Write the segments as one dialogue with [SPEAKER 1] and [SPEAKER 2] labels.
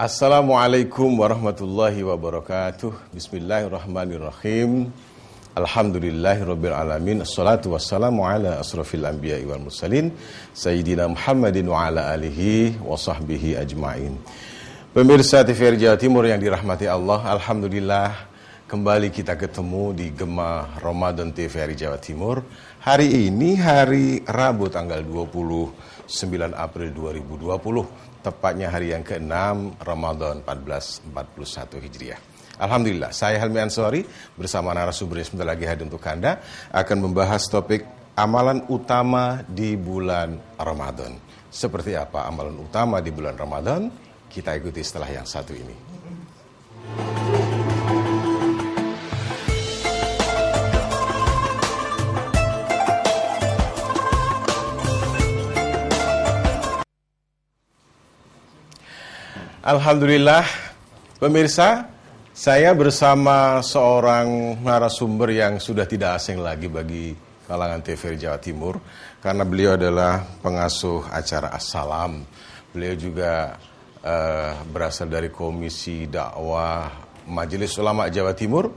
[SPEAKER 1] Assalamualaikum warahmatullahi wabarakatuh. Bismillahirrahmanirrahim. Alhamdulillahirabbil alamin. Assalatu wassalamu ala asrofil anbiya'i wal mursalin Sayyidina Muhammadin wa ala alihi wa sahbihi ajma'in. Pemirsa TVRI Jawa Timur yang dirahmati Allah, alhamdulillah kembali kita ketemu di Gema Ramadan TVRI Jawa Timur. Hari ini hari Rabu tanggal 29 April 2020. Tepatnya hari yang ke-6 Ramadan 1441 Hijriah. Alhamdulillah, saya Helmi Ansori bersama narasumber yang sebentar lagi hadir untuk Anda akan membahas topik amalan utama di bulan Ramadan. Seperti apa amalan utama di bulan Ramadan? Kita ikuti setelah yang satu ini. Alhamdulillah, pemirsa, saya bersama seorang narasumber yang sudah tidak asing lagi bagi kalangan TVRI Jawa Timur, karena beliau adalah pengasuh acara As-Salam. Beliau juga berasal dari Komisi Dakwah Majelis Ulama Jawa Timur,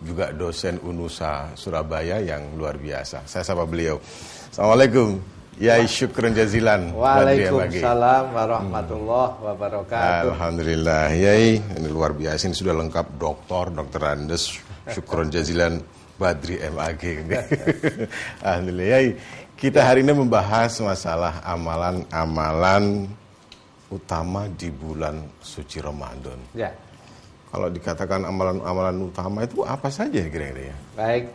[SPEAKER 1] juga dosen UNUSA Surabaya yang luar biasa. Saya sapa beliau. Assalamualaikum. Yai, syukran jazilan.
[SPEAKER 2] Waalaikumsalam warahmatullahi wabarakatuh.
[SPEAKER 1] Alhamdulillah, Yai, ini luar biasa, ini sudah lengkap, Dokter Andes, syukran jazilan Badri MAG. Alhamdulillah, Yai, kita hari ini membahas masalah amalan-amalan utama di bulan suci Ramadan.
[SPEAKER 2] Ya.
[SPEAKER 1] Kalau dikatakan amalan-amalan utama itu apa saja kira-kira ya?
[SPEAKER 2] Baik.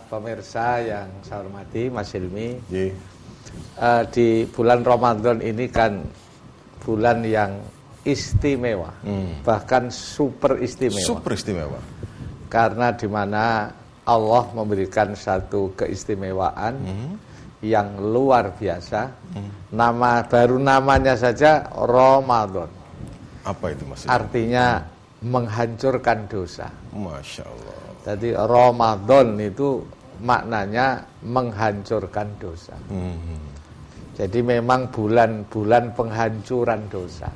[SPEAKER 2] Pemirsa yang saya hormati, Mas Hilmi, di bulan Ramadan ini kan bulan yang istimewa, bahkan super istimewa.
[SPEAKER 1] Super istimewa.
[SPEAKER 2] Karena di mana Allah memberikan satu keistimewaan yang luar biasa. Namanya saja Ramadan.
[SPEAKER 1] Apa itu maksudnya?
[SPEAKER 2] Artinya menghancurkan dosa.
[SPEAKER 1] Masya Allah.
[SPEAKER 2] Jadi Ramadan itu maknanya menghancurkan dosa. Jadi memang bulan-bulan penghancuran dosa.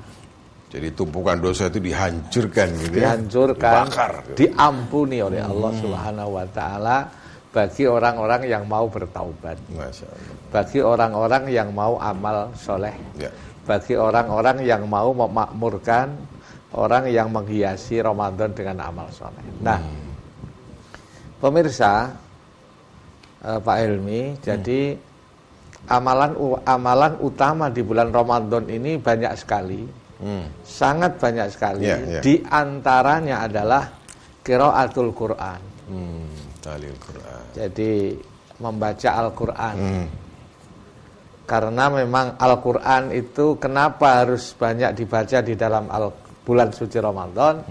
[SPEAKER 1] Jadi tumpukan dosa itu dihancurkan gitu ya?
[SPEAKER 2] Dihancurkan,
[SPEAKER 1] dibakar,
[SPEAKER 2] diampuni oleh Allah Subhanahu wa Ta'ala bagi orang-orang yang mau bertaubat.
[SPEAKER 1] Masya Allah.
[SPEAKER 2] Bagi orang-orang yang mau amal soleh.
[SPEAKER 1] Ya.
[SPEAKER 2] Bagi orang-orang yang mau memakmurkan, orang yang menghiasi Ramadan dengan amal soleh. Nah, pemirsa, Pak Helmi, jadi amalan utama di bulan Ramadan ini banyak sekali, sangat banyak sekali. Di antaranya adalah qiraatul Quran.
[SPEAKER 1] Talil Quran.
[SPEAKER 2] Jadi membaca Al-Quran. Karena memang Al-Quran itu kenapa harus banyak dibaca di dalam bulan suci Ramadan?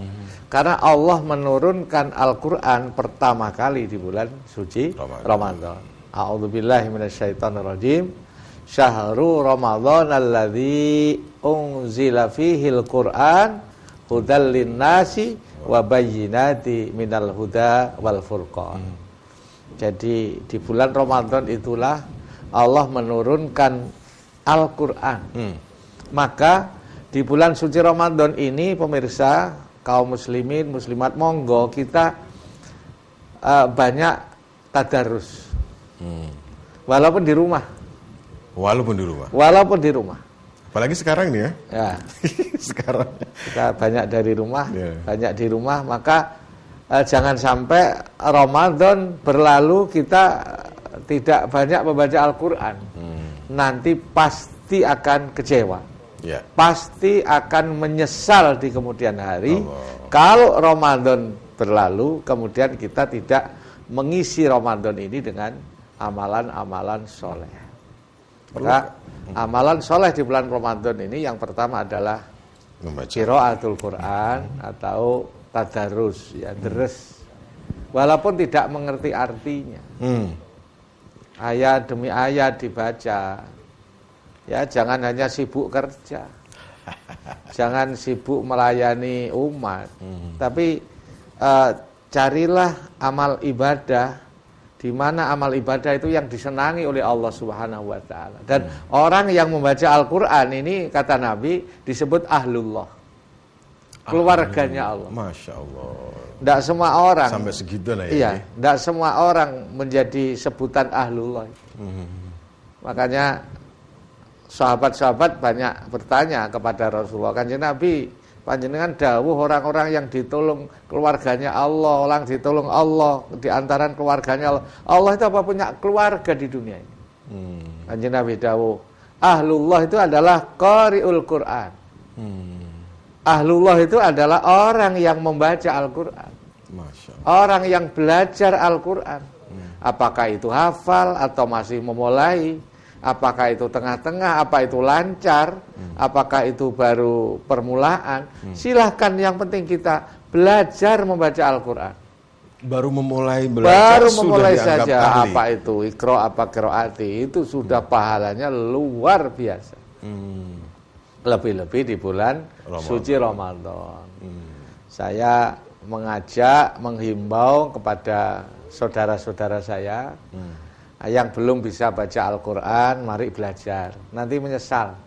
[SPEAKER 2] Karena Allah menurunkan Al-Quran pertama kali di bulan suci Ramadan. A'udzubillahi minasyaitonirrajim. Syahrul Ramadan alladzi unzila fihil Qur'an hudal linnasi wa bayyinati minal huda wal furqan. Jadi di bulan Ramadan itulah Allah menurunkan Al-Quran. Maka di bulan suci Ramadan ini, pemirsa, kaum muslimin, muslimat, monggo kita banyak tadarus. Walaupun di rumah. Walaupun di rumah.
[SPEAKER 1] Apalagi sekarang ini ya.
[SPEAKER 2] Ya.
[SPEAKER 1] Sekarang.
[SPEAKER 2] Kita banyak dari rumah, banyak di rumah, maka jangan sampai Ramadan berlalu kita tidak banyak membaca Al-Quran. Nanti pasti akan kecewa. Pasti akan menyesal di kemudian hari. Kalau Ramadan berlalu, kemudian kita tidak mengisi Ramadan ini dengan amalan-amalan soleh. Maka amalan soleh di bulan Ramadan ini yang pertama adalah qiraatul Quran atau tadarus, ya, deres. Walaupun tidak mengerti artinya. Ayat demi ayat dibaca. Ya, jangan hanya sibuk kerja. Jangan sibuk melayani umat. Tapi carilah amal ibadah di mana amal ibadah itu yang disenangi oleh Allah Subhanahu wa taala. Dan orang yang membaca Al-Qur'an ini kata Nabi disebut ahlullah. Keluarganya Allah.
[SPEAKER 1] Masya Allah.
[SPEAKER 2] Tidak semua orang.
[SPEAKER 1] Sampai segitu lah ya.
[SPEAKER 2] Iya, tidak semua orang menjadi sebutan ahlullah. Makanya sahabat-sahabat banyak bertanya kepada Rasulullah. Kanjeng Nabi, panjenengan dawuh orang-orang yang ditolong keluarganya Allah, orang ditolong Allah di antara keluarganya Allah. Allah itu apa punya keluarga di dunia ini? Kanjeng Nabi dawuh, ahlullah itu adalah qari'ul Qur'an. Ahlullah itu adalah orang yang membaca Al-Qur'an. Orang yang belajar Al-Qur'an. Apakah itu hafal atau masih memulai? Apakah itu tengah-tengah, apa itu lancar, apakah itu baru permulaan. Silahkan, yang penting kita belajar membaca Al-Qur'an.
[SPEAKER 1] Baru memulai belajar
[SPEAKER 2] saja ahli. Apa itu ikro, apa qiraati, itu sudah pahalanya luar biasa. Lebih-lebih di bulan suci Ramadan. Saya menghimbau kepada saudara-saudara saya yang belum bisa baca Al-Quran, mari belajar. Nanti menyesal.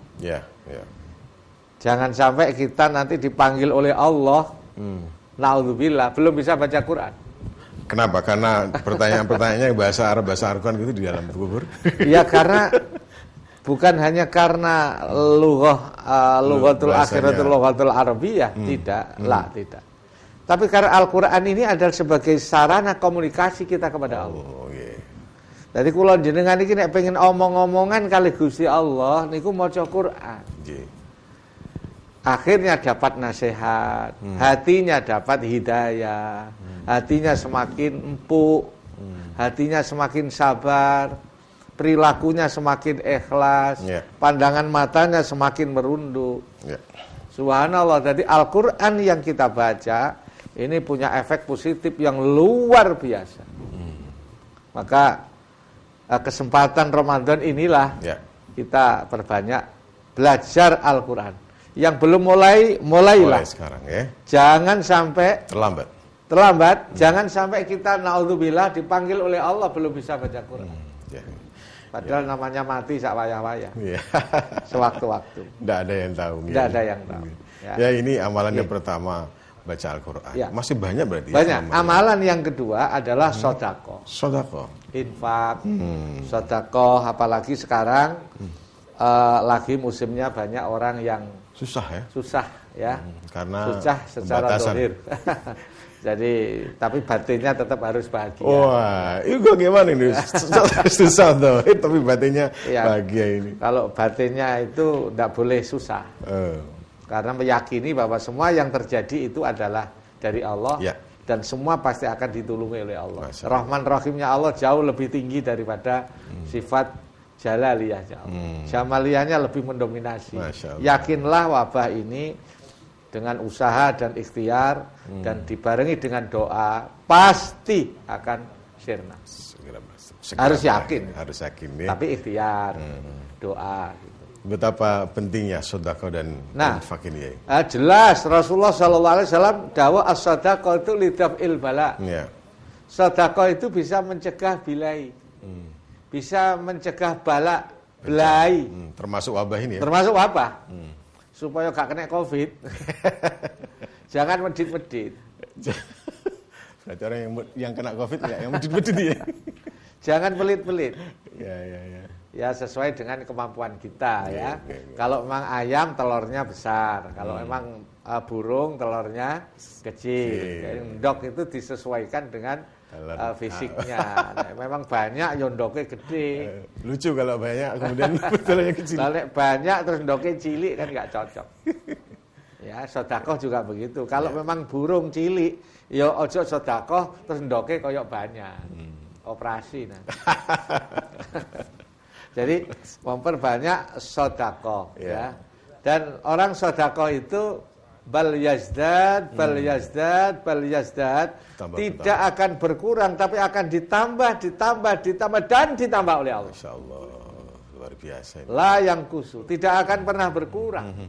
[SPEAKER 2] Jangan sampai kita nanti dipanggil oleh Allah, naudzubillah, belum bisa baca Quran.
[SPEAKER 1] Kenapa? Karena pertanyaan-pertanyaannya bahasa Arab gitu di dalam kubur.
[SPEAKER 2] Ya, karena bukan hanya karena lughatul akhiratul lughatul arabiyah, tidak. Tapi karena Al-Quran ini adalah sebagai sarana komunikasi kita kepada Allah. Jadi kula jenengan iki nek pengen omong-omongan kali Gusti Allah niku maca Quran. Akhirnya dapat nasihat, hatinya dapat hidayah, hatinya semakin empuk, hatinya semakin sabar, perilakunya semakin ikhlas, pandangan matanya semakin merunduk. Subhanallah, jadi Al-Quran yang kita baca ini punya efek positif yang luar biasa. Maka kesempatan Ramadan inilah kita perbanyak belajar Al-Quran. Yang belum mulailah. Mulai
[SPEAKER 1] sekarang ya.
[SPEAKER 2] Jangan sampai terlambat. Jangan sampai kita naudzubillah dipanggil oleh Allah belum bisa baca Quran. Padahal namanya mati sak wayah-wayah. Sewaktu-waktu.
[SPEAKER 1] Tidak ada yang tahu.
[SPEAKER 2] Tidak ada yang tahu.
[SPEAKER 1] Ya, ini amalan yang pertama, baca Al-Quran. Masih banyak berarti.
[SPEAKER 2] Banyak. Amalan yang kedua adalah sodako. Infak, sodako, apalagi sekarang lagi musimnya banyak orang yang susah ya.
[SPEAKER 1] Karena
[SPEAKER 2] susah secara zahir. Jadi, tapi batinnya tetap harus bahagia.
[SPEAKER 1] Wah, itu gimana ini? Susah tuh, tapi batinnya bahagia ini.
[SPEAKER 2] Kalau batinnya itu tidak boleh susah. Karena meyakini bahwa semua yang terjadi itu adalah dari Allah. Dan semua pasti akan ditulungi oleh Allah. Rahman Rahimnya Allah jauh lebih tinggi daripada sifat Jalaliyahnya Allah. Jamaliyahnya lebih mendominasi. Yakinlah wabah ini dengan usaha dan ikhtiar dan dibarengi dengan doa pasti akan sirna. Harus yakin ya. Tapi ikhtiar, doa gitu.
[SPEAKER 1] Betapa pentingnya sedekah dan infak ini ya.
[SPEAKER 2] Jelas Rasulullah SAW dawuh as-sadaqah itu lidaf'il bala. Sedekah itu bisa mencegah bilai. Bisa mencegah bala, belai.
[SPEAKER 1] Termasuk wabah ini ya.
[SPEAKER 2] Termasuk wabah. Supaya gak kena Covid. Jangan medit-medit.
[SPEAKER 1] Berarti orang yang kena Covid yang medit-medit ya.
[SPEAKER 2] Jangan pelit-pelit.
[SPEAKER 1] Ya,
[SPEAKER 2] sesuai dengan kemampuan kita ya. Kalau memang ayam telurnya besar, kalau memang burung telurnya kecil. Jadi ndok itu disesuaikan dengan fisiknya. Memang banyak ya ndoknya gede.
[SPEAKER 1] Lucu kalau banyak kemudian telurnya kecil.
[SPEAKER 2] Kalau banyak terus ndoknya cilik kan nggak cocok. Ya, sedekah juga begitu. Kalau memang burung cilik, ya ojo sedekah terus ndoknya koyok banyak. Operasi nah. Jadi memperbanyak sedekah ya. Dan orang sedekah itu bal yazdad tidak akan berkurang tapi akan ditambah dan ditambah oleh Allah.
[SPEAKER 1] Masyaallah, luar biasa ini.
[SPEAKER 2] La yang kusu, tidak akan pernah berkurang.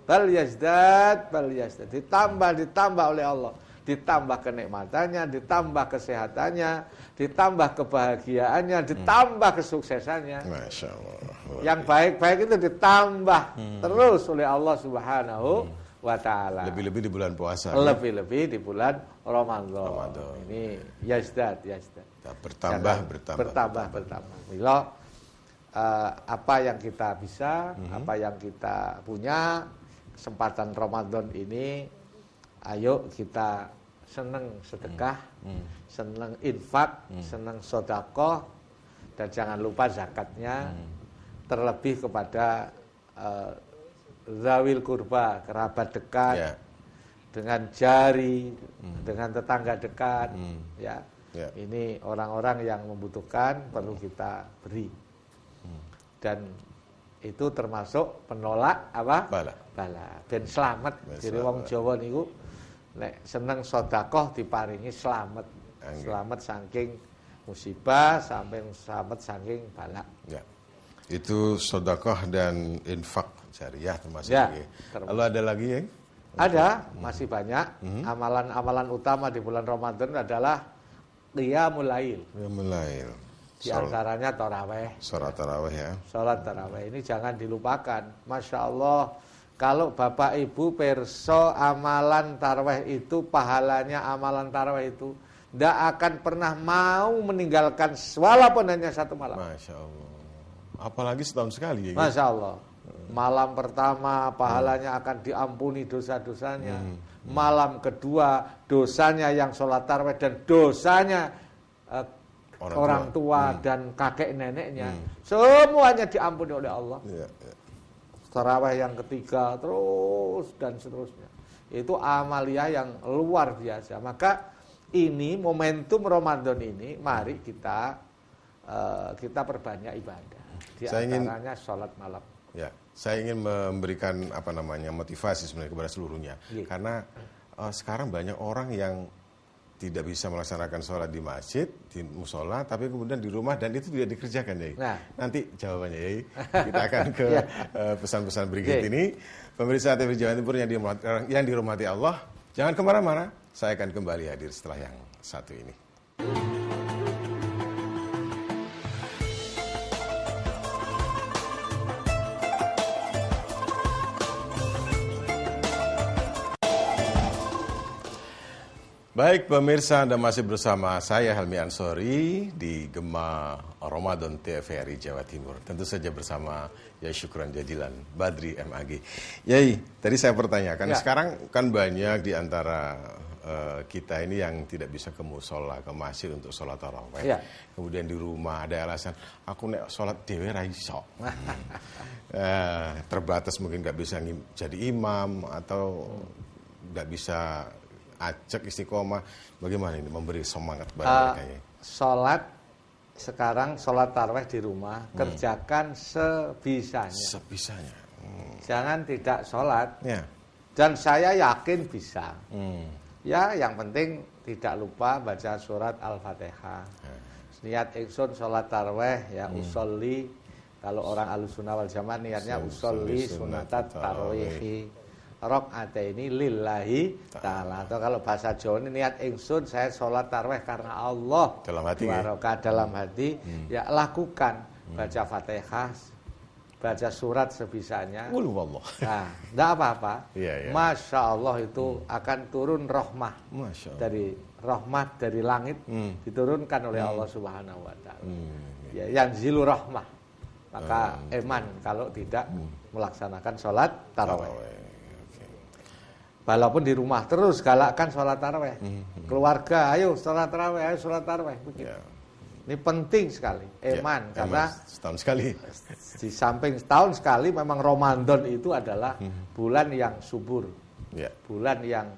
[SPEAKER 2] Bal yazdad ditambah oleh Allah. ditambah kenikmatannya, ditambah kesehatannya, ditambah kebahagiaannya, ditambah kesuksesannya.
[SPEAKER 1] Masya Allah.
[SPEAKER 2] Yang baik-baik itu ditambah terus oleh Allah Subhanahu wa Ta'ala.
[SPEAKER 1] Lebih-lebih di bulan puasa.
[SPEAKER 2] Lebih-lebih di bulan Ramadan. Ini yazdad. Bertambah. Mila apa yang kita bisa, apa yang kita punya, kesempatan Ramadan ini, ayo kita senang sedekah, senang infak, senang sedekah, dan jangan lupa zakatnya, terlebih kepada zawil kurba, kerabat dekat, dengan jari, dengan tetangga dekat, ya. Ini orang-orang yang membutuhkan perlu kita beri. Dan itu termasuk penolak apa? Bala. Ben selamat. Jadi wong Jawa niku nek seneng sedekah diparingi selamat. Selamat saking musibah, sampai selamat saking bala.
[SPEAKER 1] Ya. Itu sedekah dan infak jariah termasuk.
[SPEAKER 2] Ya,
[SPEAKER 1] Lalu ada lagi ya?
[SPEAKER 2] Ada, masih banyak. Amalan-amalan utama di bulan Ramadan adalah qiyamul lail. Di antaranya tarawih.
[SPEAKER 1] Salat tarawih ya.
[SPEAKER 2] Salat tarawih ini jangan dilupakan. Masya Allah, kalau Bapak Ibu perso amalan tarawih itu, pahalanya amalan tarawih itu tidak akan pernah mau meninggalkan walaupun hanya satu malam.
[SPEAKER 1] Masya Allah. Apalagi setahun sekali ya.
[SPEAKER 2] Masya Allah. Malam pertama pahalanya akan diampuni dosa-dosanya. Malam kedua dosanya yang sholat tarawih dan dosanya orang tua dan kakek neneknya, semuanya diampuni oleh Allah. Tarawih yang ketiga terus dan seterusnya. Itu amalia yang luar biasa. Maka ini momentum Ramadan ini, mari kita perbanyak ibadah. Di antaranya sholat malam.
[SPEAKER 1] Ya, saya ingin memberikan motivasi sebenarnya kepada seluruhnya. Karena sekarang banyak orang yang tidak bisa melaksanakan sholat di masjid, di musola, tapi kemudian di rumah dan itu tidak dikerjakan, Yai.
[SPEAKER 2] Nah,
[SPEAKER 1] nanti jawabannya, Yai. Kita akan ke pesan-pesan berikut ini. Pemirsa TV Jawa Timur yang dirahmati Allah, jangan kemana-mana. Saya akan kembali hadir setelah yang satu ini. Baik pemirsa, Anda masih bersama saya Helmi Ansori di Gema Ramadan TVRI Jawa Timur. Tentu saja bersama Yai Syukran Jadilan Badri MAG. Yai, tadi saya pertanyakan, sekarang kan banyak di antara kita ini yang tidak bisa ke musola, ke masjid untuk sholat tarawih. Kemudian di rumah ada alasan, aku nek sholat dewe ra iso. Terbatas, mungkin nggak bisa jadi imam atau nggak bisa acak istiqomah. Bagaimana ini memberi semangat bagi mereka? Sholat tarawih di rumah, kerjakan sebisanya. Jangan tidak sholat. Dan saya yakin bisa. Ya, yang penting tidak lupa baca surat Al-Fatihah. Niat ingsun sholat tarawih ya, usolli. Kalau orang Ahlussunnah wal Jamaah niatnya usolli sunatat tarawih rakaataini lillahi ta'ala. Atau kalau bahasa Jawa ini niat ingsun saya sholat tarawih karena Allah. Dalam hati.
[SPEAKER 2] Dalam hati. Ya lakukan, baca Fatihah, baca surat sebisanya.
[SPEAKER 1] Wallah.
[SPEAKER 2] Nah, enggak apa-apa. Masya Allah itu akan turun rahmah. Dari rahmat dari langit diturunkan oleh Allah Subhanahu wa Ta'ala. Ya, yang zilu rahmah. Maka eman kalau tidak melaksanakan sholat tarawih. Walaupun di rumah terus galakkan sholat tarawih. Keluarga, ayo sholat tarawih. Ini penting sekali. Eman, karena
[SPEAKER 1] setahun sekali.
[SPEAKER 2] Di samping setahun sekali, memang Ramadan itu adalah bulan yang subur. Bulan yang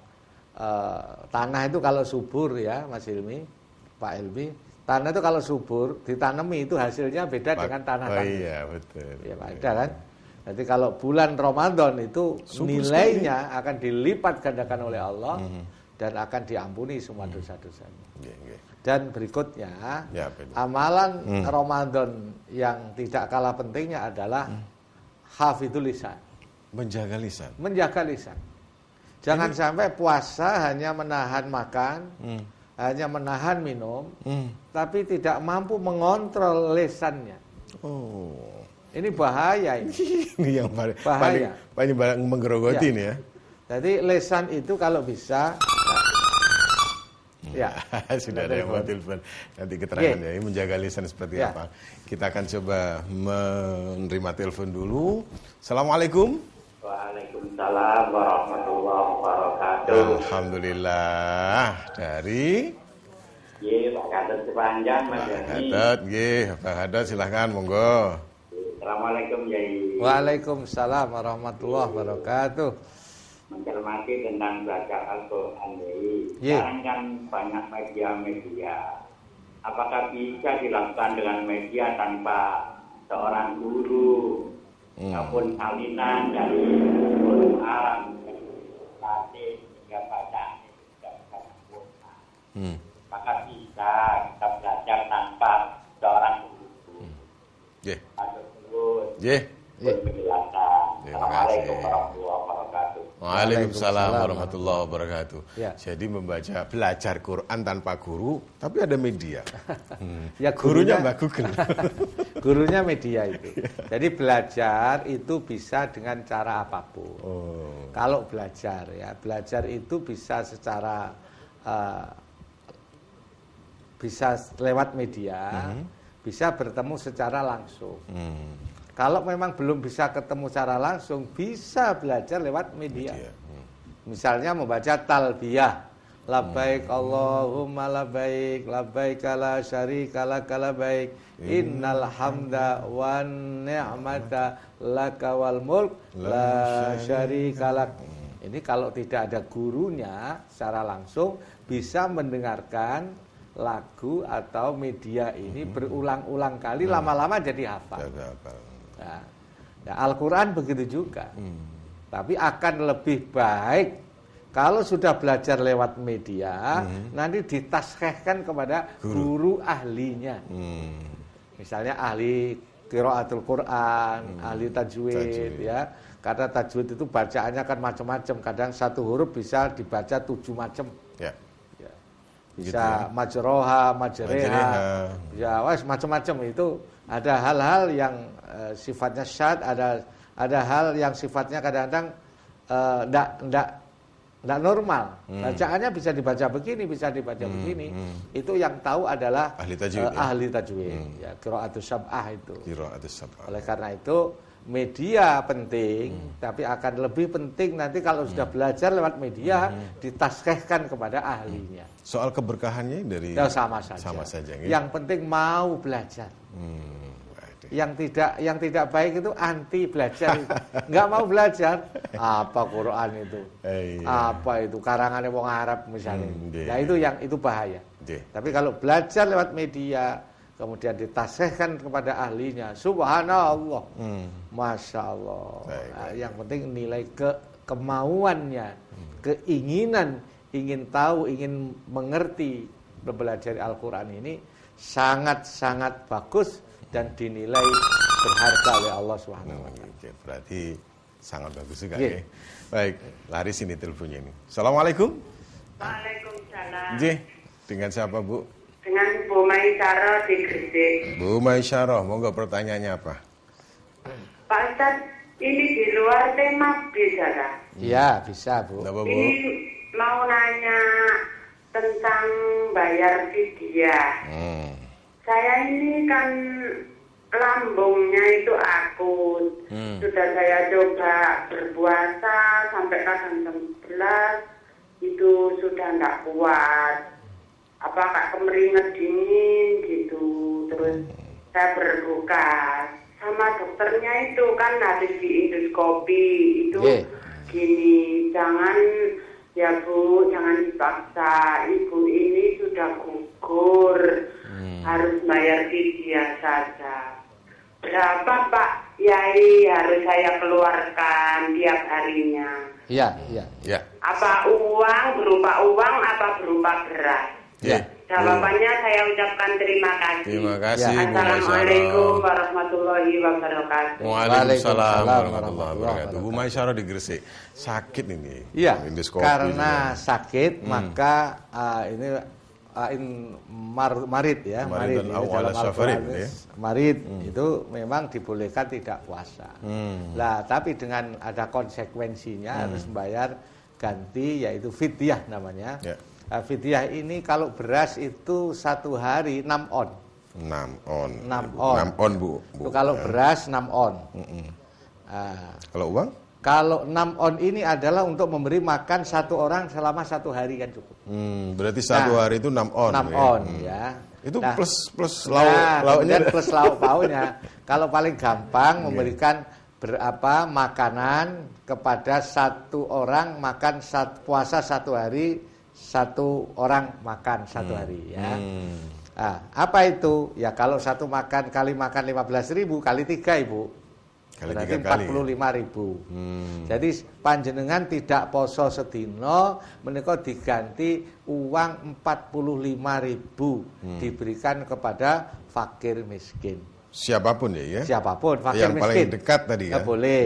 [SPEAKER 2] tanah itu kalau subur ya, Mas Ilmi, Pak Ilmi, tanah itu kalau subur ditanami itu hasilnya beda dengan tanah-tanah.
[SPEAKER 1] Iya betul.
[SPEAKER 2] Ya beda kan. Jadi kalau bulan Ramadan itu nilainya akan dilipat gandakan oleh Allah dan akan diampuni semua dosa-dosanya. Dan berikutnya amalan Ramadan yang tidak kalah pentingnya adalah hafidhul lisan.
[SPEAKER 1] Menjaga lisan.
[SPEAKER 2] Jangan sampai puasa hanya menahan makan, hanya menahan minum, tapi tidak mampu mengontrol lisannya.
[SPEAKER 1] Oh.
[SPEAKER 2] Ini bahaya ini.
[SPEAKER 1] Ini yang
[SPEAKER 2] Bahaya.
[SPEAKER 1] paling menggerogoti
[SPEAKER 2] Ya.
[SPEAKER 1] nih ya.
[SPEAKER 2] Jadi lisan itu kalau bisa ya.
[SPEAKER 1] Sudah ada yang mau telepon. Nanti keterangannya ini menjaga lisan seperti
[SPEAKER 2] Ya.
[SPEAKER 1] apa. Kita akan coba menerima telepon dulu. Assalamualaikum.
[SPEAKER 3] Waalaikumsalam warahmatullahi wabarakatuh.
[SPEAKER 1] Alhamdulillah. Dari
[SPEAKER 3] Ye, Pak Gatot sepanjang Mas Yani.
[SPEAKER 1] Gatot, nggih, Pak Gatot silahkan monggo.
[SPEAKER 3] Assalamualaikum Yai.
[SPEAKER 2] Waalaikumsalam warahmatullahi wabarakatuh.
[SPEAKER 3] Mencermati tentang belajar Al-Quran Yai.
[SPEAKER 2] Ye.
[SPEAKER 3] Sekarang kan banyak media-media. Apakah bisa dilakukan dengan media tanpa seorang guru maupun salinan dari guru alam, latih hingga bacaan juga bisa sempurna. Maka bisa kita belajar tanpa seorang guru.
[SPEAKER 1] Nggih.
[SPEAKER 3] Masuk terus.
[SPEAKER 1] Nggih.
[SPEAKER 3] Penjelasan.
[SPEAKER 1] Terima
[SPEAKER 3] Assalamualaikum
[SPEAKER 1] kasih.
[SPEAKER 3] warahmatullahi wabarakatuh.
[SPEAKER 1] Waalaikumsalam warahmatullahi wabarakatuh.
[SPEAKER 2] Ya.
[SPEAKER 1] Jadi belajar Quran tanpa guru, tapi ada media.
[SPEAKER 2] Ya
[SPEAKER 1] Gurunya Mbak Google.
[SPEAKER 2] Gurunya media itu. Jadi belajar itu bisa dengan cara apapun.
[SPEAKER 1] Oh.
[SPEAKER 2] Kalau belajar itu bisa secara bisa lewat media, bisa bertemu secara langsung. Kalau memang belum bisa ketemu secara langsung, bisa belajar lewat media. Misalnya membaca talbiyah. Labbaik Allahumma labbaik, labbaik la syarika lak labbaik, innal hamda wan ni'mata laka wal mulk la syarika lak. Ini kalau tidak ada gurunya secara langsung bisa mendengarkan lagu atau media ini berulang-ulang kali, lama-lama jadi hafal. Nah, Al-Quran begitu juga. Tapi akan lebih baik kalau sudah belajar lewat media, nanti ditaskehkan kepada guru ahlinya. Misalnya ahli qiraatul Quran, ahli tajwid ya. Karena tajwid itu bacaannya kan macam-macam. Kadang satu huruf bisa dibaca 7 macam. Ya. Bisa gitu ya? Majroha, majreha. Ya, wes macam-macam itu. Ada hal-hal yang sifatnya syad, ada hal yang sifatnya kadang-kadang enggak normal. Bacaannya bisa dibaca begini, bisa dibaca begini. Itu yang tahu adalah
[SPEAKER 1] ahli tajwid.
[SPEAKER 2] Ahli tajwid. Ya, qiraatus sab'ah itu.
[SPEAKER 1] Qiraatus sab'ah.
[SPEAKER 2] Oleh karena itu media penting, tapi akan lebih penting nanti kalau sudah belajar lewat media ditaskehkan kepada ahlinya.
[SPEAKER 1] Soal keberkahannya dari
[SPEAKER 2] sama saja.
[SPEAKER 1] Sama saja.
[SPEAKER 2] Yang penting mau belajar. Yang tidak baik itu anti belajar itu. Nggak mau belajar. Apa Quran itu? Apa itu karangannya wong Arab misalnya. Nah itu bahaya. Tapi kalau belajar lewat media kemudian ditaskehkan kepada ahlinya, subhanallah, masya Allah. Nah, yang penting nilai kemauannya, keinginan, ingin tahu, ingin mengerti, belajar Al-Quran ini sangat-sangat bagus dan dinilai berharga oleh Allah Subhanahu wa taala.
[SPEAKER 1] Berarti sangat bagus juga ya. Baik, lari sini teleponnya ini. Assalamualaikum.
[SPEAKER 4] Waalaikumsalam.
[SPEAKER 1] Dengan siapa, Bu?
[SPEAKER 4] Dengan Bu Maisyarah di Gresik.
[SPEAKER 1] Bu Maisyarah, monggo pertanyaannya apa?
[SPEAKER 4] Pak Ustaz, ini di luar tema bisa tak?
[SPEAKER 2] Iya, bisa, Bu.
[SPEAKER 1] Kenapa, Bu?
[SPEAKER 4] Ini mau nanya tentang bayar fidyah. Saya ini kan lambungnya itu akut. Sudah saya coba berpuasa sampai kadang jam 11 itu sudah enggak kuat. Apakah kemeringat dingin gitu. Terus saya berbuka sama dokternya itu kan habis di endoskopi itu gini, jangan ya Bu, jangan dipaksa, ibu ini sudah gugur, harus bayar fidyah saja. Berapa Pak Yai harus saya keluarkan tiap harinya?
[SPEAKER 2] Iya.
[SPEAKER 4] Apa uang, berupa uang, apa berupa beras?
[SPEAKER 2] Ya.
[SPEAKER 4] Jawabannya saya ucapkan terima kasih.
[SPEAKER 1] Terima kasih, Bu
[SPEAKER 4] Assalamualaikum
[SPEAKER 1] Maisyarah.
[SPEAKER 4] warahmatullahi wabarakatuh.
[SPEAKER 1] Waalaikumsalam warahmatullahi wabarakatuh. Bu Maisyarah di Gresik sakit ini.
[SPEAKER 2] Iya,
[SPEAKER 1] Endoskopi
[SPEAKER 2] karena
[SPEAKER 1] juga.
[SPEAKER 2] sakit maka ini marid ya,
[SPEAKER 1] Marid dan
[SPEAKER 2] ini
[SPEAKER 1] awal
[SPEAKER 2] dalam
[SPEAKER 1] safarin,
[SPEAKER 2] Al-Quran,
[SPEAKER 1] ya.
[SPEAKER 2] marid itu memang dibolehkan tidak puasa. Lah, tapi dengan ada konsekuensinya harus membayar ganti yaitu fidyah namanya.
[SPEAKER 1] Ya.
[SPEAKER 2] Fidyah ini kalau beras itu 1 hari 6 on.
[SPEAKER 1] 6 on.
[SPEAKER 2] 6 on.
[SPEAKER 1] 6 on, Bu.
[SPEAKER 2] Itu kalau beras 6 on.
[SPEAKER 1] Kalau uang?
[SPEAKER 2] Kalau 6 on ini adalah untuk memberi makan 1 orang selama 1 hari kan cukup.
[SPEAKER 1] Berarti 1 hari itu 6 on.
[SPEAKER 2] 6 on ya.
[SPEAKER 1] Itu
[SPEAKER 2] Nah,
[SPEAKER 1] plus lauknya.
[SPEAKER 2] kemudian plus lauk pauknya. Kalau paling gampang memberikan makanan kepada 1 orang makan puasa 1 hari, 1 orang makan 1 hari ya. Nah, apa itu? Ya kalau 1 makan kali makan 15.000 kali 3 Ibu.
[SPEAKER 1] Kali
[SPEAKER 2] Berarti
[SPEAKER 1] 3 kali.
[SPEAKER 2] 45.000. Jadi panjenengan tidak poso sedina menika diganti uang 45.000 diberikan kepada fakir miskin.
[SPEAKER 1] Siapapun ya.
[SPEAKER 2] Siapapun fakir
[SPEAKER 1] Yang
[SPEAKER 2] miskin.
[SPEAKER 1] paling dekat tadi
[SPEAKER 2] Nggak
[SPEAKER 1] ya.
[SPEAKER 2] boleh.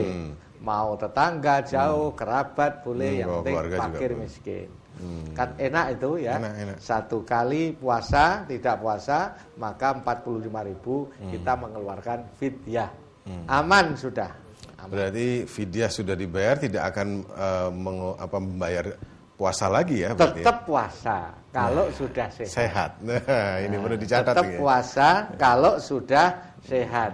[SPEAKER 2] Mau tetangga jauh, kerabat boleh, yang
[SPEAKER 1] kalau
[SPEAKER 2] penting
[SPEAKER 1] keluarga juga
[SPEAKER 2] fakir
[SPEAKER 1] boleh.
[SPEAKER 2] miskin. Kan enak itu ya.
[SPEAKER 1] Enak.
[SPEAKER 2] 1 kali puasa, tidak puasa, maka 45.000 kita mengeluarkan fidyah. Aman sudah. Aman.
[SPEAKER 1] Berarti fidyah sudah dibayar, tidak akan membayar puasa lagi ya. berarti ya?
[SPEAKER 2] Tetap puasa kalau sudah sehat.
[SPEAKER 1] Sehat. Nah, ini perlu dicatat
[SPEAKER 2] Tetap
[SPEAKER 1] ya.
[SPEAKER 2] puasa kalau sudah sehat.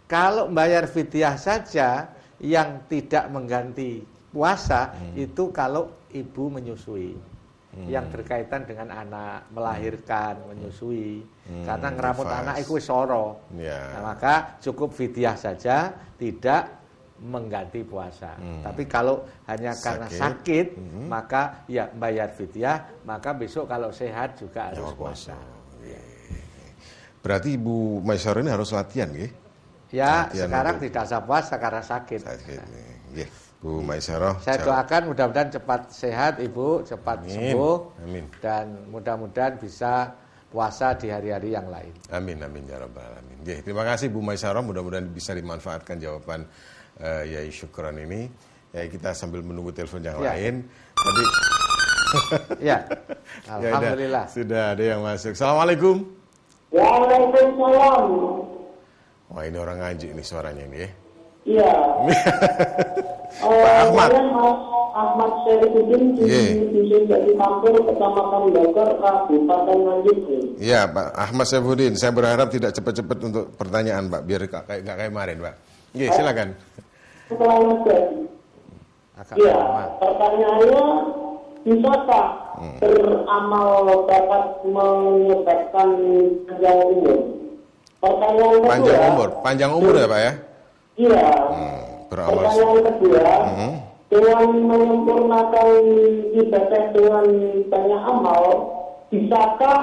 [SPEAKER 2] Kalau bayar fidyah saja yang tidak mengganti puasa itu kalau ibu menyusui. Yang berkaitan dengan anak, melahirkan, menyusui. Karena ngeramut
[SPEAKER 1] nifas.
[SPEAKER 2] anak itu soro.
[SPEAKER 1] Ya.
[SPEAKER 2] Nah, maka cukup fidyah saja, tidak mengganti puasa. Tapi kalau hanya karena sakit, maka ya bayar fidyah, maka besok kalau sehat juga harus puasa.
[SPEAKER 1] Berarti Ibu Maisyarah ini harus latihan ya?
[SPEAKER 2] Ya,
[SPEAKER 1] Latihan
[SPEAKER 2] sekarang
[SPEAKER 1] untuk-
[SPEAKER 2] tidak usah puasa karena sakit.
[SPEAKER 1] Nggih. Bu Maisyarah.
[SPEAKER 2] Saya doakan mudah-mudahan cepat sehat Ibu, cepat
[SPEAKER 1] Amin.
[SPEAKER 2] sembuh.
[SPEAKER 1] Amin.
[SPEAKER 2] Dan mudah-mudahan bisa puasa di hari-hari yang lain.
[SPEAKER 1] Amin ya rabbal alamin. Nggih, terima kasih Bu Maisyarah, mudah-mudahan bisa dimanfaatkan jawaban Yai Syukran ini. Ya, kita sambil menunggu telepon yang
[SPEAKER 2] Ya.
[SPEAKER 1] lain. Tadi
[SPEAKER 2] Ya,
[SPEAKER 1] ya,
[SPEAKER 2] alhamdulillah.
[SPEAKER 1] sudah ada yang masuk. Assalamualaikum.
[SPEAKER 4] Waalaikumsalam.
[SPEAKER 1] Wah, ini orang ngaji ini suaranya ini ya.
[SPEAKER 4] Iya.
[SPEAKER 1] Pak Ahmad.
[SPEAKER 4] Saya Mas Ahmad Syarifudin di Dusun Jati Kampur, Kecamatan Bogor, Kabupaten Nganjuk.
[SPEAKER 1] Iya, Pak Ahmad Syaifuddin. Saya berharap tidak cepat-cepat untuk pertanyaan, Pak, biar nggak kayak kemarin, Pak. Iya, silakan.
[SPEAKER 4] Setelah ngecek.
[SPEAKER 2] Agak
[SPEAKER 4] Iya,
[SPEAKER 2] lama.
[SPEAKER 4] pertanyaannya, bisakah beramal dapat menyebabkan panjang umur? Pertanyaan kedua.
[SPEAKER 1] Panjang umur ya, Pak ya?
[SPEAKER 4] Iya.
[SPEAKER 1] Beramal.
[SPEAKER 4] Pertanyaan kedua, dengan menyempurnakan ibadah dengan banyak amal, bisakah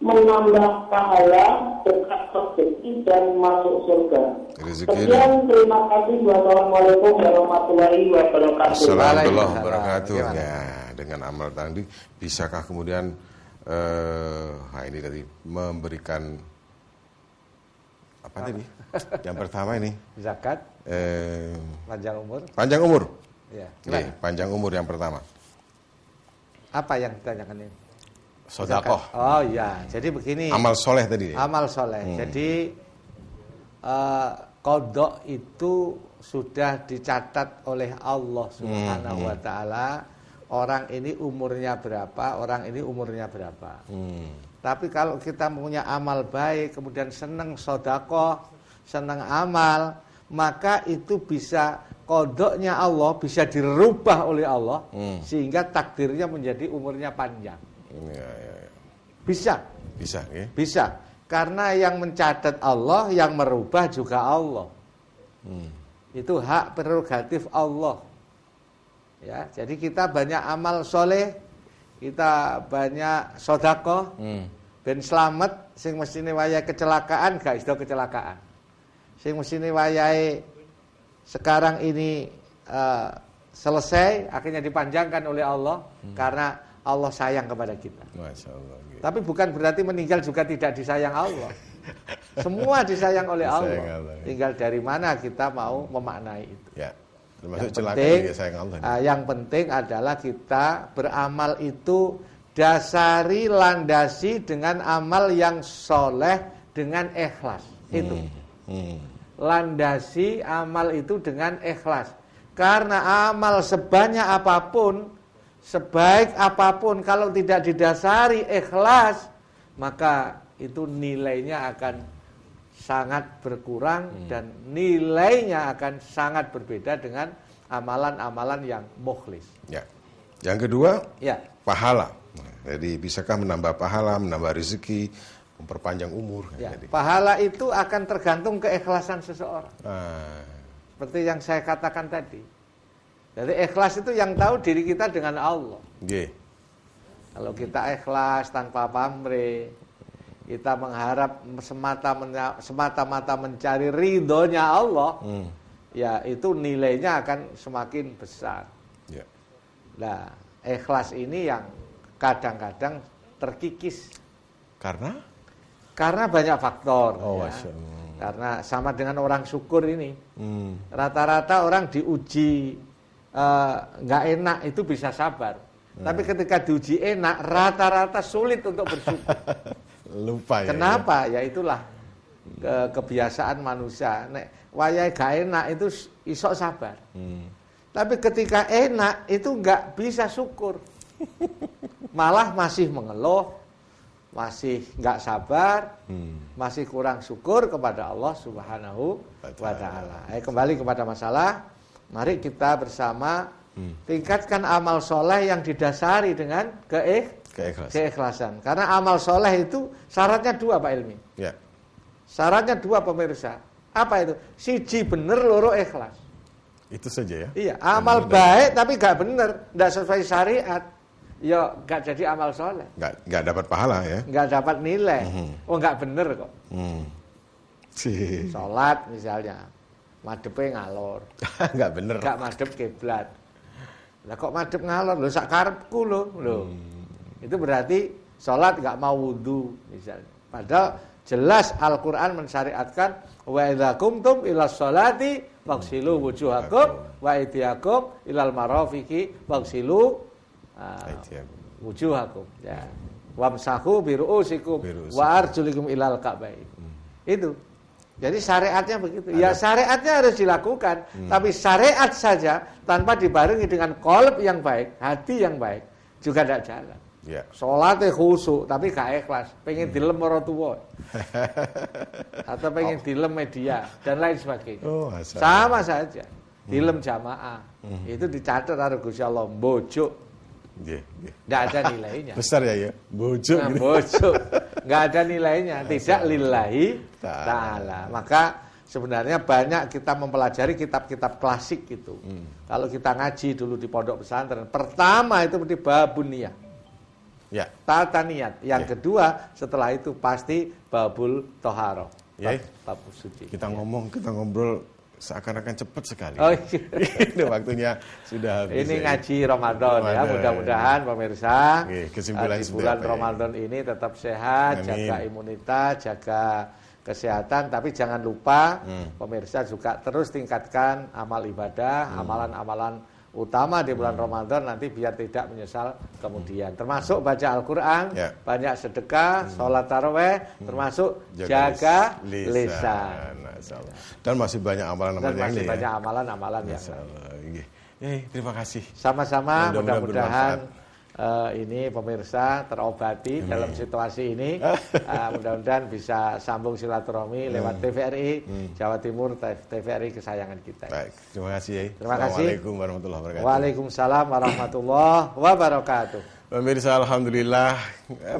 [SPEAKER 4] menambah pahala, dekat rezeki dan masuk surga?
[SPEAKER 1] Rezeki.
[SPEAKER 4] Sekian, terima kasih. Wassalamualaikum warahmatullahi wabarakatuh.
[SPEAKER 1] Assalamualaikum warahmatullahi
[SPEAKER 2] Waalaikumsalam.
[SPEAKER 1] wabarakatuh.
[SPEAKER 2] Gimana?
[SPEAKER 1] Ya, dengan amal tadi bisakah kemudian ini tadi memberikan apa tadi? Yang pertama ini
[SPEAKER 2] Zakat,
[SPEAKER 1] eh,
[SPEAKER 2] panjang umur.
[SPEAKER 1] panjang umur.
[SPEAKER 2] Ya.
[SPEAKER 1] Oke, panjang umur yang pertama.
[SPEAKER 2] Apa yang ditanyakan ini?
[SPEAKER 1] Sedekah.
[SPEAKER 2] Oh iya, jadi begini.
[SPEAKER 1] Amal soleh tadi. Ya?
[SPEAKER 2] Amal soleh. Jadi kodok itu sudah dicatat oleh Allah Subhanahu wa Ta'ala. Orang ini umurnya berapa, orang ini umurnya berapa. Tapi kalau kita punya amal baik, kemudian senang sodakoh, senang amal, maka itu bisa kodoknya Allah bisa dirubah oleh Allah sehingga takdirnya menjadi umurnya panjang.
[SPEAKER 1] Ya.
[SPEAKER 2] Bisa.
[SPEAKER 1] Bisa, ya.
[SPEAKER 2] Bisa, karena yang mencatat Allah, yang merubah juga Allah. Itu hak prerogatif Allah. Ya, jadi kita banyak amal soleh, kita banyak sodako, ben selamat. Sing mestine wayahe kecelakaan, gak iso kecelakaan. Sing mestine wayahe sekarang ini selesai, akhirnya dipanjangkan oleh Allah, karena Allah sayang kepada kita.
[SPEAKER 1] Masya Allah. Gitu.
[SPEAKER 2] Tapi bukan berarti meninggal juga tidak disayang Allah. Semua disayang oleh Allah. Tinggal dari mana kita mau memaknai itu.
[SPEAKER 1] Ya. Termasuk celaka juga sayang Allah.
[SPEAKER 2] Yang penting adalah kita beramal itu dasari, landasi dengan amal yang soleh dengan ikhlas. Itu. Landasi amal itu dengan ikhlas. Karena amal sebanyak apapun, sebaik apapun, kalau tidak didasari ikhlas, maka itu nilainya akan sangat berkurang dan nilainya akan sangat berbeda dengan amalan-amalan yang mukhlis.
[SPEAKER 1] Ya. Yang kedua,
[SPEAKER 2] ya,
[SPEAKER 1] pahala. Jadi bisakah menambah pahala, menambah rezeki, memperpanjang umur?
[SPEAKER 2] Ya,
[SPEAKER 1] jadi.
[SPEAKER 2] Pahala itu akan tergantung keikhlasan seseorang. Seperti yang saya katakan tadi. Jadi ikhlas itu yang tahu diri kita dengan Allah. Kalau kita ikhlas tanpa pamrih, kita mengharap semata-mata mencari ridhonya Allah, ya itu nilainya akan semakin besar. Nah, ikhlas ini yang kadang-kadang terkikis. Karena banyak faktor. Ya. Karena sama dengan orang syukur ini. Rata-rata orang diuji nggak enak itu bisa sabar. Tapi ketika diuji enak, rata-rata sulit untuk bersyukur.
[SPEAKER 1] Lupa ya.
[SPEAKER 2] Kenapa? Ya itulah kebiasaan manusia. Nek wayahe gak enak itu isok sabar. Tapi ketika enak itu nggak bisa syukur. Malah masih mengeluh, masih nggak sabar, masih kurang syukur kepada Allah Subhanahu wa Ta'ala. Kembali kepada masalah, mari kita bersama tingkatkan amal soleh yang didasari dengan keikhlasan. Karena amal soleh itu syaratnya dua, Pak Ilmi.
[SPEAKER 1] Ya.
[SPEAKER 2] Syaratnya dua, pemirsa. Apa itu? Siji bener, loro ikhlas.
[SPEAKER 1] Itu saja ya?
[SPEAKER 2] Iya, amal baik tapi gak bener, gak sesuai syariat, ya gak jadi amal soleh.
[SPEAKER 1] Gak dapat pahala ya?
[SPEAKER 2] Gak dapat nilai. Oh gak bener kok. Sholat misalnya, madepnya ngalor.
[SPEAKER 1] Gak bener.
[SPEAKER 2] Gak madep kiblat. Lah kok madep ngalor? Loh sak karepku loh. Itu berarti sholat gak mau wudu misalnya. Padahal jelas Al-Quran mensyariatkan wa idza qumtum ila sholati faghsilu wujuhakum wa aydiyakum ilal marafiqi faghsilu wujuhakum ya wamsahu bi ru'usikum wa arjulikum ilal ka'bain. Itu. Jadi syariatnya begitu. Ya syariatnya harus dilakukan, tapi syariat saja tanpa dibarengi dengan qalb yang baik, hati yang baik juga tidak jalan.
[SPEAKER 1] Ya.
[SPEAKER 2] Sholatnya khusyuk tapi gak ikhlas, pengen dilem orang tua atau pengen dilem media dan lain sebagainya. Sama saja. Dilem jamaah itu dicatat harus Gusti Allah bojo. Nggak ada nilainya.
[SPEAKER 1] Besar ya bojo.
[SPEAKER 2] Nah, bojo nggak ada nilainya, tidak lillahi ta'ala. Maka sebenarnya banyak kita mempelajari kitab-kitab klasik gitu. Kalau kita ngaji dulu di pondok pesantren, pertama itu di babun niyah. Ya. Tata niat. Yang kedua setelah itu pasti babul toharo. Bab suci.
[SPEAKER 1] Kita ngobrol seakan-akan cepat sekali.
[SPEAKER 2] Oh iya.
[SPEAKER 1] Waktunya sudah habis.
[SPEAKER 2] Ini ngaji Ramadan ya. Mudah-mudahan pemirsa bulan Ramadan ini tetap sehat, jaga imunitas, jaga kesehatan. Tapi jangan lupa pemirsa juga terus tingkatkan amal ibadah, amalan-amalan utama di bulan Ramadan nanti biar tidak menyesal kemudian. Termasuk baca Al-Quran, banyak sedekah, sholat taraweh, termasuk jaga lisan.
[SPEAKER 1] Dan masih banyak amalan-amalan yang lain.
[SPEAKER 2] Banyak amalan-amalan yang
[SPEAKER 1] terima kasih.
[SPEAKER 2] Sama-sama, mudah-mudahan ini pemirsa terobati dalam situasi ini. Mudah-mudahan bisa sambung silaturahmi lewat TVRI Jawa Timur, TVRI kesayangan kita.
[SPEAKER 1] Baik, terima kasih.
[SPEAKER 2] Terima kasih.
[SPEAKER 1] Assalamualaikum warahmatullahi wabarakatuh.
[SPEAKER 2] Waalaikumsalam warahmatullahi wabarakatuh.
[SPEAKER 1] Pemirsa, alhamdulillah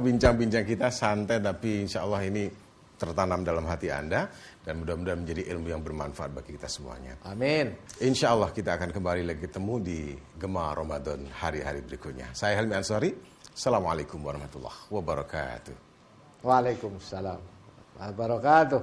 [SPEAKER 1] bincang-bincang kita santai tapi insya Allah ini tertanam dalam hati Anda dan mudah-mudahan menjadi ilmu yang bermanfaat bagi kita semuanya.
[SPEAKER 2] Amin.
[SPEAKER 1] Insya Allah kita akan kembali lagi ketemu di Gema Ramadan hari-hari berikutnya. Saya Helmi Ansori. Assalamualaikum warahmatullahi wabarakatuh.
[SPEAKER 2] Waalaikumsalam warahmatullahi wabarakatuh.